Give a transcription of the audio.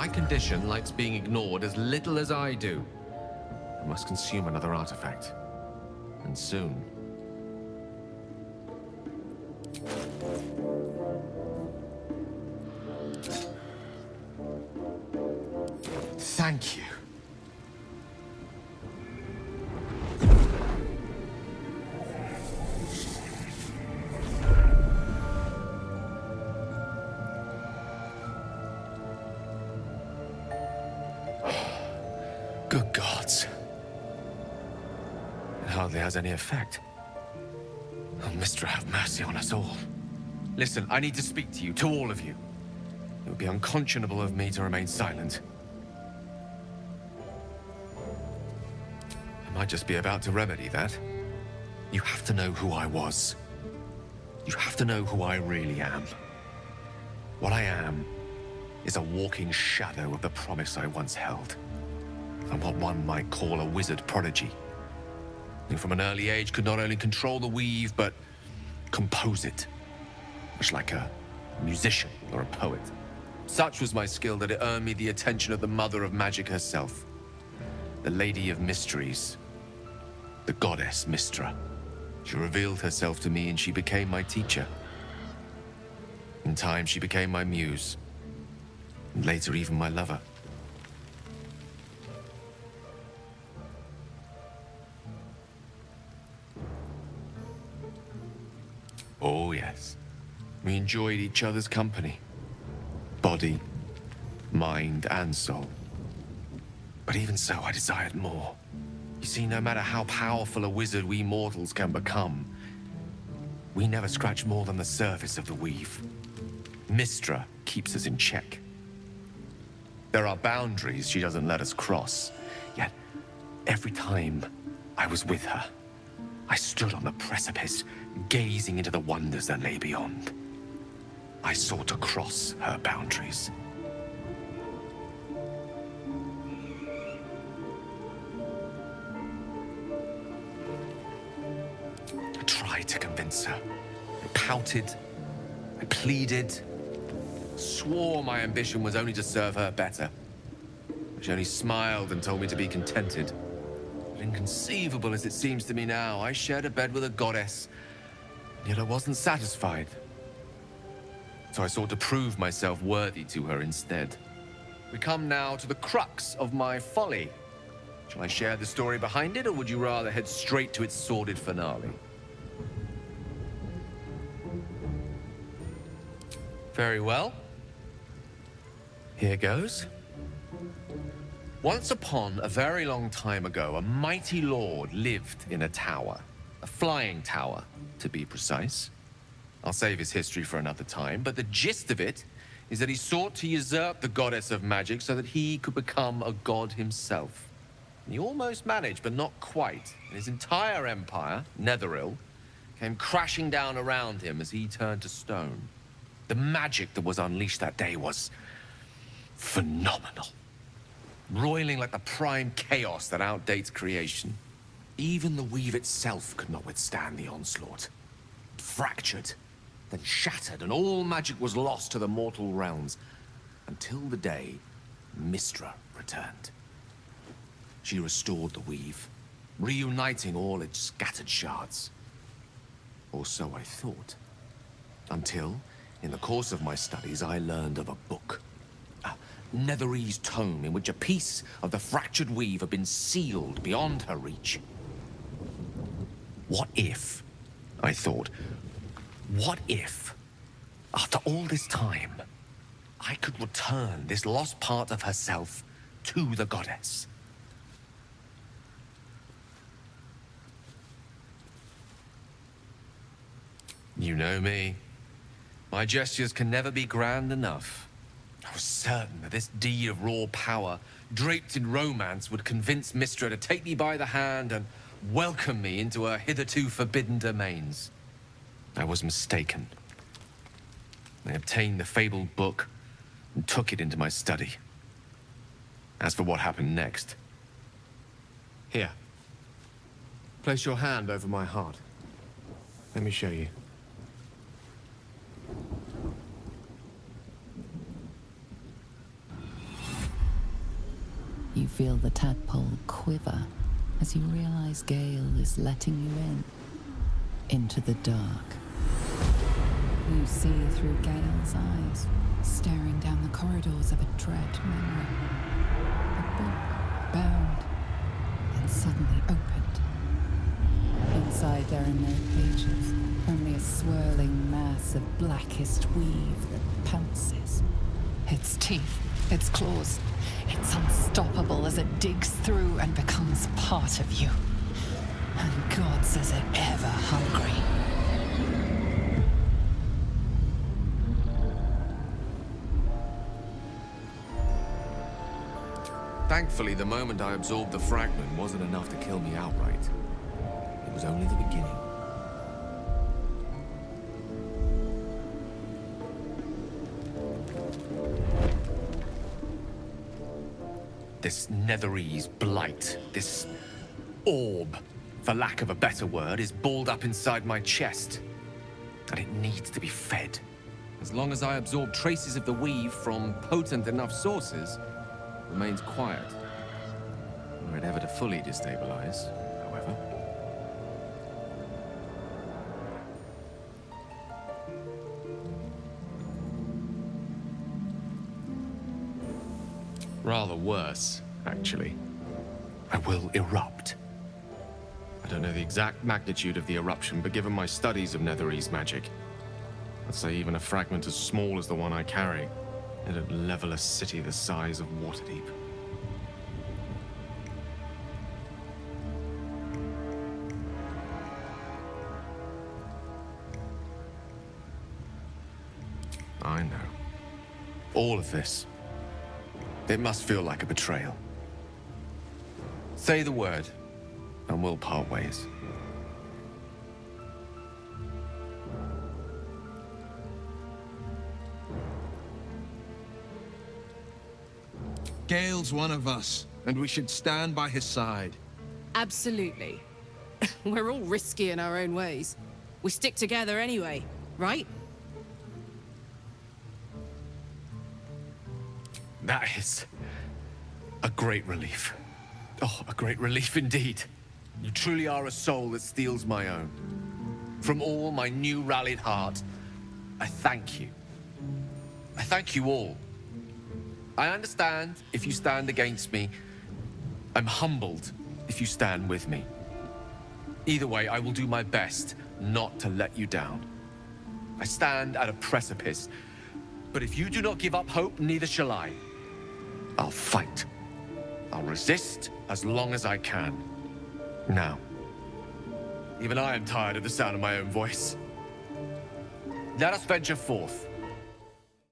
My condition likes being ignored as little as I do. I must consume another artifact. And soon. Thank you. Good gods. It hardly has any effect. Oh, Mistra, have mercy on us all. Listen, I need to speak to you, to all of you. It would be unconscionable of me to remain silent. I might just be about to remedy that. You have to know who I was. You have to know who I really am. What I am is a walking shadow of the promise I once held. I'm what one might call a wizard prodigy, who from an early age could not only control the weave, but compose it, much like a musician or a poet. Such was my skill that it earned me the attention of the mother of magic herself, the Lady of Mysteries, the goddess Mistra. She revealed herself to me and she became my teacher. In time, she became my muse, and later even my lover. Oh, yes. We enjoyed each other's company. Body, mind, and soul. But even so, I desired more. You see, no matter how powerful a wizard we mortals can become, we never scratch more than the surface of the weave. Mistra keeps us in check. There are boundaries she doesn't let us cross. Yet, every time I was with her, I stood on the precipice, gazing into the wonders that lay beyond. I sought to cross her boundaries. I tried to convince her. I pouted. I pleaded. Swore my ambition was only to serve her better. She only smiled and told me to be contented. Inconceivable as it seems to me now, I shared a bed with a goddess, yet I wasn't satisfied. So I sought to prove myself worthy to her instead. We come now to the crux of my folly. Shall I share the story behind it, or would you rather head straight to its sordid finale? Very well. Here goes. Once upon a very long time ago, a mighty lord lived in a tower. A flying tower, to be precise. I'll save his history for another time, but the gist of it is that he sought to usurp the goddess of magic so that he could become a god himself. He almost managed, but not quite. And his entire empire, Netheril, came crashing down around him as he turned to stone. The magic that was unleashed that day was phenomenal. Roiling like the prime chaos that outdates creation. Even the weave itself could not withstand the onslaught. It fractured, then shattered, and all magic was lost to the mortal realms, until the day Mistra returned. She restored the weave, reuniting all its scattered shards. Or so I thought. Until, in the course of my studies, I learned of a book. Netherese tome in which a piece of the fractured weave had been sealed beyond her reach. What if, I thought, what if, after all this time, I could return this lost part of herself to the goddess? You know me. My gestures can never be grand enough. I was certain that this deed of raw power, draped in romance, would convince Mistra to take me by the hand and welcome me into her hitherto forbidden domains. I was mistaken. I obtained the fabled book and took it into my study. As for what happened next... Here. Place your hand over my heart. Let me show you. You feel the tadpole quiver as you realize Gale is letting you in, into the dark. You see through Gale's eyes, staring down the corridors of a dread memory. A book bound and suddenly opened. Inside there are no pages, only a swirling mass of blackest weave that pounces. Its teeth, its claws, it's unstoppable as it digs through and becomes part of you. And God says it ever hungry. Thankfully, the moment I absorbed the fragment wasn't enough to kill me outright. It was only the beginning. This Netherese blight, this orb, for lack of a better word, is balled up inside my chest. And it needs to be fed. As long as I absorb traces of the weave from potent enough sources, it remains quiet. Were it ever to fully destabilize, however. Rather worse, actually. I will erupt. I don't know the exact magnitude of the eruption, but given my studies of Netherese magic, I'd say even a fragment as small as the one I carry, it'd level a city the size of Waterdeep. I know. All of this. It must feel like a betrayal. Say the word, and we'll part ways. Gale's one of us, and we should stand by his side. Absolutely. We're all risky in our own ways. We stick together anyway, right? That is a great relief. Oh, a great relief indeed. You truly are a soul that steals my own. From all my new rallied heart, I thank you. I thank you all. I understand if you stand against me. I'm humbled if you stand with me. Either way, I will do my best not to let you down. I stand at a precipice, but if you do not give up hope, neither shall I. I'll fight. I'll resist as long as I can. Now, even I am tired of the sound of my own voice. Let us venture forth.